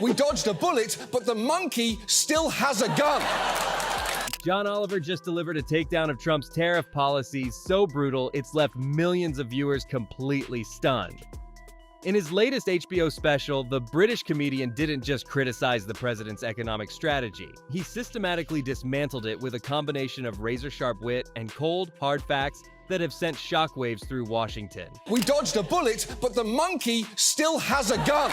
We dodged a bullet, but the monkey still has a gun. John Oliver just delivered a takedown of Trump's tariff policies so brutal it's left millions of viewers completely stunned. In his latest HBO special, the British comedian didn't just criticize the president's economic strategy. He systematically dismantled it with a combination of razor-sharp wit and cold, hard facts that have sent shockwaves through Washington. We dodged a bullet, but the monkey still has a gun.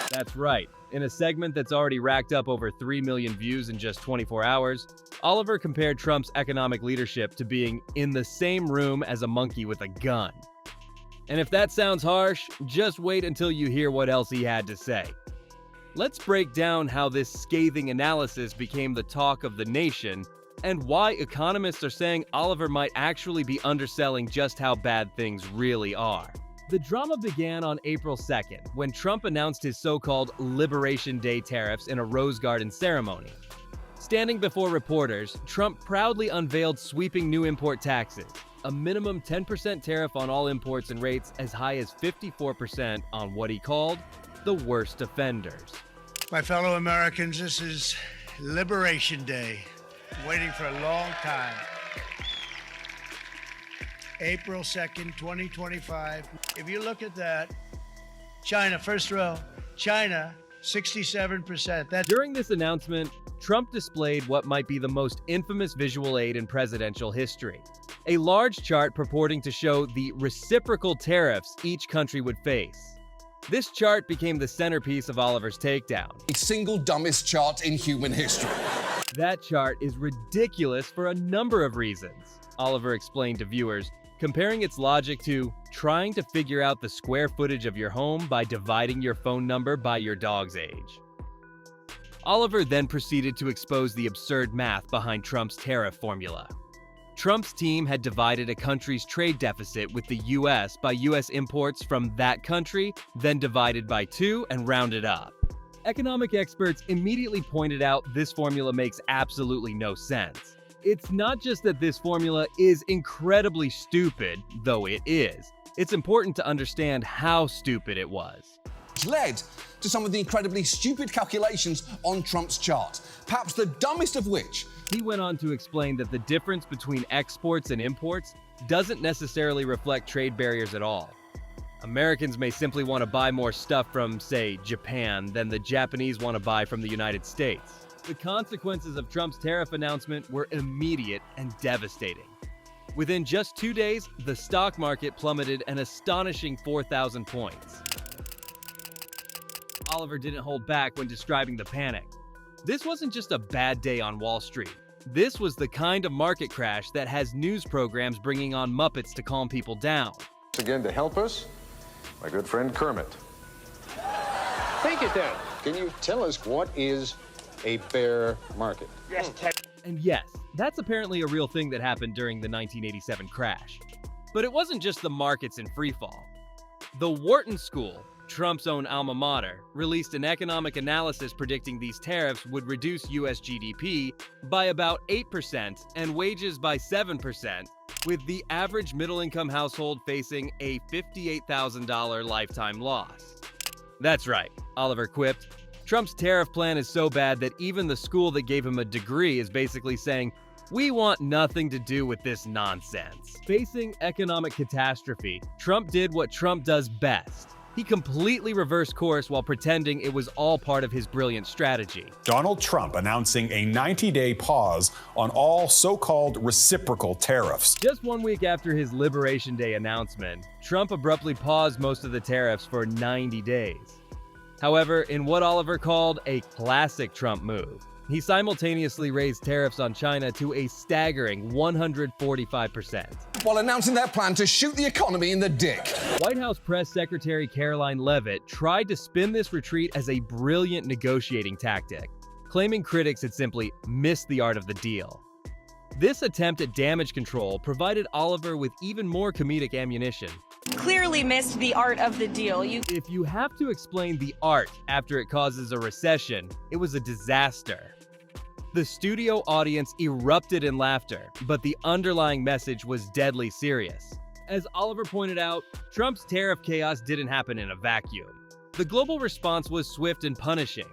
That's right. In a segment that's already racked up over 3 million views in just 24 hours, Oliver compared Trump's economic leadership to being in the same room as a monkey with a gun. And if that sounds harsh, just wait until you hear what else he had to say. Let's break down how this scathing analysis became the talk of the nation and why economists are saying Oliver might actually be underselling just how bad things really are. The drama began on April 2nd, when Trump announced his so-called Liberation Day tariffs in a Rose Garden ceremony. Standing before reporters, Trump proudly unveiled sweeping new import taxes, a minimum 10% tariff on all imports and rates as high as 54% on what he called the worst offenders. My fellow Americans, this is Liberation Day. Waiting for a long time. April 2nd, 2025. If you look at that, China, first row, China, 67%. During this announcement, Trump displayed what might be the most infamous visual aid in presidential history. A large chart purporting to show the reciprocal tariffs each country would face. This chart became the centerpiece of Oliver's takedown. The single dumbest chart in human history. That chart is ridiculous for a number of reasons, Oliver explained to viewers, comparing its logic to trying to figure out the square footage of your home by dividing your phone number by your dog's age. Oliver then proceeded to expose the absurd math behind Trump's tariff formula. Trump's team had divided a country's trade deficit with the U.S. by U.S. imports from that country, then divided by 2 and rounded up. Economic experts immediately pointed out this formula makes absolutely no sense. It's not just that this formula is incredibly stupid, though it is. It's important to understand how stupid it was. Which led to some of the incredibly stupid calculations on Trump's chart, perhaps the dumbest of which. He went on to explain that the difference between exports and imports doesn't necessarily reflect trade barriers at all. Americans may simply want to buy more stuff from, say, Japan than the Japanese want to buy from the United States. The consequences of Trump's tariff announcement were immediate and devastating. Within just 2 days, the stock market plummeted an astonishing 4,000 points. Oliver didn't hold back when describing the panic. This wasn't just a bad day on Wall Street. This was the kind of market crash that has news programs bringing on Muppets to calm people down. Again, to help us, my good friend Kermit. Take it down. Can you tell us what is a bear market? Yes, Ted. And yes, that's apparently a real thing that happened during the 1987 crash. But it wasn't just the markets in freefall. The Wharton School, Trump's own alma mater, released an economic analysis predicting these tariffs would reduce U.S. GDP by about 8% and wages by 7%, with the average middle-income household facing a $58,000 lifetime loss. That's right, Oliver quipped. Trump's tariff plan is so bad that even the school that gave him a degree is basically saying, "We want nothing to do with this nonsense." Facing economic catastrophe, Trump did what Trump does best. He completely reversed course while pretending it was all part of his brilliant strategy. Donald Trump announcing a 90-day pause on all so-called reciprocal tariffs. Just 1 week after his Liberation Day announcement, Trump abruptly paused most of the tariffs for 90 days. However, in what Oliver called a classic Trump move, he simultaneously raised tariffs on China to a staggering 145%. While announcing their plan to shoot the economy in the dick. White House Press Secretary Caroline Leavitt tried to spin this retreat as a brilliant negotiating tactic, claiming critics had simply missed the art of the deal. This attempt at damage control provided Oliver with even more comedic ammunition. Clearly missed the art of the deal. If you have to explain the art after it causes a recession, it was a disaster. The studio audience erupted in laughter, but the underlying message was deadly serious. As Oliver pointed out, Trump's tariff chaos didn't happen in a vacuum. The global response was swift and punishing.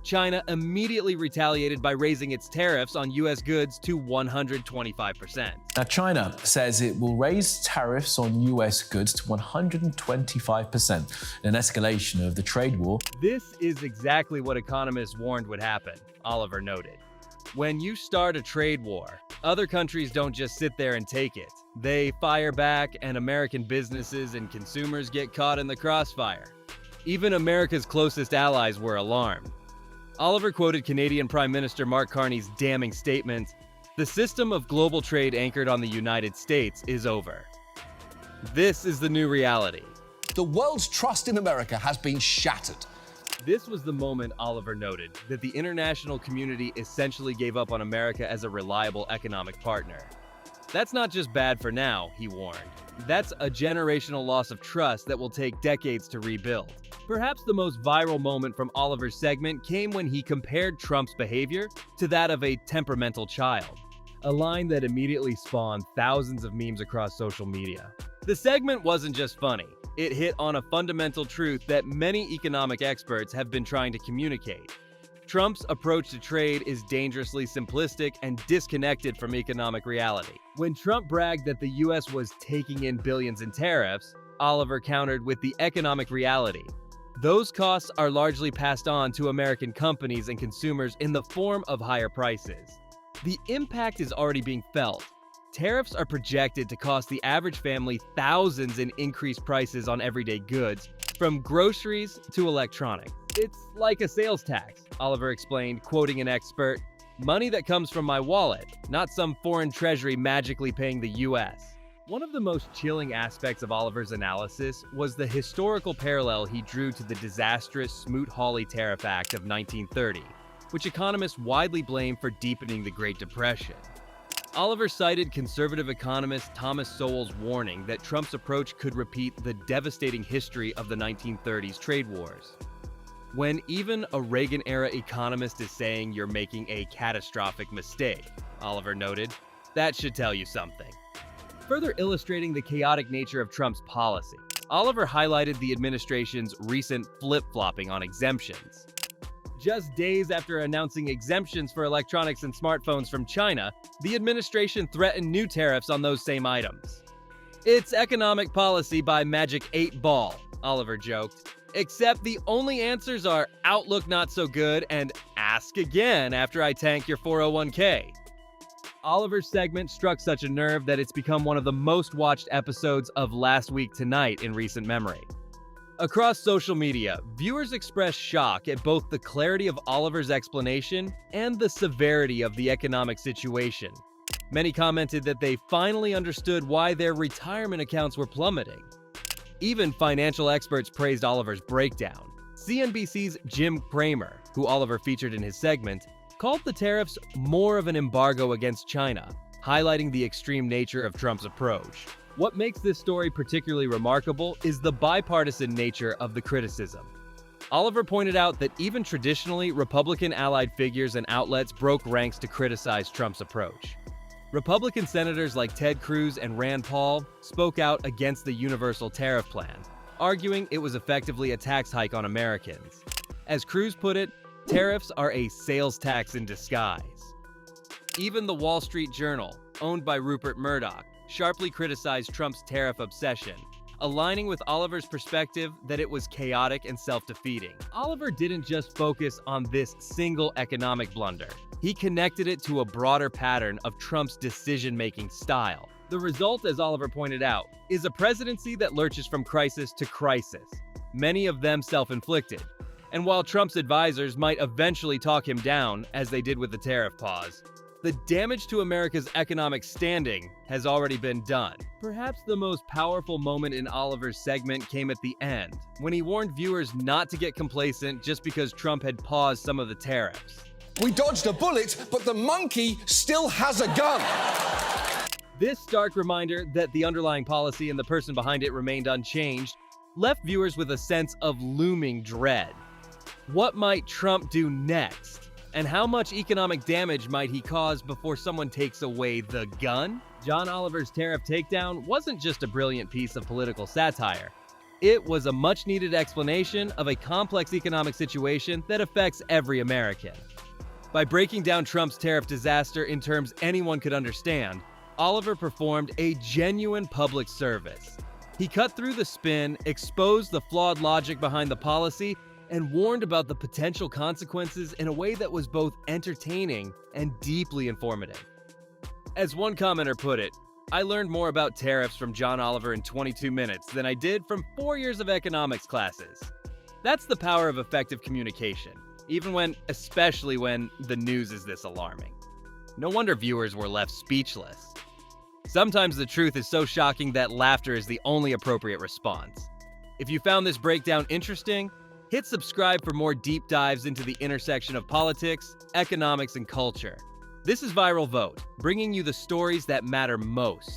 China immediately retaliated by raising its tariffs on U.S. goods to 125%. Now, China says it will raise tariffs on U.S. goods to 125%, an escalation of the trade war. This is exactly what economists warned would happen, Oliver noted. When you start a trade war, other countries don't just sit there and take it. They fire back, and American businesses and consumers get caught in the crossfire. Even America's closest allies were alarmed. Oliver quoted Canadian Prime Minister Mark Carney's damning statement, "The system of global trade anchored on the United States is over." This is the new reality. The world's trust in America has been shattered. This was the moment, Oliver noted, that the international community essentially gave up on America as a reliable economic partner. That's not just bad for now, he warned. That's a generational loss of trust that will take decades to rebuild. Perhaps the most viral moment from Oliver's segment came when he compared Trump's behavior to that of a temperamental child, a line that immediately spawned thousands of memes across social media. The segment wasn't just funny. It hit on a fundamental truth that many economic experts have been trying to communicate. Trump's approach to trade is dangerously simplistic and disconnected from economic reality. When Trump bragged that the U.S. was taking in billions in tariffs, Oliver countered with the economic reality. Those costs are largely passed on to American companies and consumers in the form of higher prices. The impact is already being felt. Tariffs are projected to cost the average family thousands in increased prices on everyday goods, from groceries to electronics. It's like a sales tax, Oliver explained, quoting an expert, "Money that comes from my wallet, not some foreign treasury magically paying the U.S." One of the most chilling aspects of Oliver's analysis was the historical parallel he drew to the disastrous Smoot-Hawley Tariff Act of 1930, which economists widely blame for deepening the Great Depression. Oliver cited conservative economist Thomas Sowell's warning that Trump's approach could repeat the devastating history of the 1930s trade wars. When even a Reagan-era economist is saying you're making a catastrophic mistake, Oliver noted, that should tell you something. Further illustrating the chaotic nature of Trump's policy, Oliver highlighted the administration's recent flip-flopping on exemptions. Just days after announcing exemptions for electronics and smartphones from China, the administration threatened new tariffs on those same items. It's economic policy by Magic 8 Ball, Oliver joked. Except the only answers are outlook not so good and ask again after I tank your 401k. Oliver's segment struck such a nerve that it's become one of the most watched episodes of Last Week Tonight in recent memory. Across social media, viewers expressed shock at both the clarity of Oliver's explanation and the severity of the economic situation. Many commented that they finally understood why their retirement accounts were plummeting. Even financial experts praised Oliver's breakdown. CNBC's Jim Cramer, who Oliver featured in his segment, called the tariffs more of an embargo against China, highlighting the extreme nature of Trump's approach. What makes this story particularly remarkable is the bipartisan nature of the criticism. Oliver pointed out that even traditionally, Republican allied figures and outlets broke ranks to criticize Trump's approach. Republican senators like Ted Cruz and Rand Paul spoke out against the universal tariff plan, arguing it was effectively a tax hike on Americans. As Cruz put it, tariffs are a sales tax in disguise. Even the Wall Street Journal, owned by Rupert Murdoch, sharply criticized Trump's tariff obsession, aligning with Oliver's perspective that it was chaotic and self-defeating. Oliver didn't just focus on this single economic blunder. He connected it to a broader pattern of Trump's decision-making style. The result, as Oliver pointed out, is a presidency that lurches from crisis to crisis, many of them self-inflicted. And while Trump's advisors might eventually talk him down, as they did with the tariff pause, the damage to America's economic standing has already been done. Perhaps the most powerful moment in Oliver's segment came at the end, when he warned viewers not to get complacent just because Trump had paused some of the tariffs. We dodged a bullet, but the monkey still has a gun. This stark reminder that the underlying policy and the person behind it remained unchanged left viewers with a sense of looming dread. What might Trump do next? And how much economic damage might he cause before someone takes away the gun? John Oliver's tariff takedown wasn't just a brilliant piece of political satire. It was a much-needed explanation of a complex economic situation that affects every American. By breaking down Trump's tariff disaster in terms anyone could understand, Oliver performed a genuine public service. He cut through the spin, exposed the flawed logic behind the policy, and warned about the potential consequences in a way that was both entertaining and deeply informative. As one commenter put it, I learned more about tariffs from John Oliver in 22 minutes than I did from 4 years of economics classes. That's the power of effective communication, especially when the news is this alarming. No wonder viewers were left speechless. Sometimes the truth is so shocking that laughter is the only appropriate response. If you found this breakdown interesting, hit subscribe for more deep dives into the intersection of politics, economics, and culture. This is Viral Vote, bringing you the stories that matter most.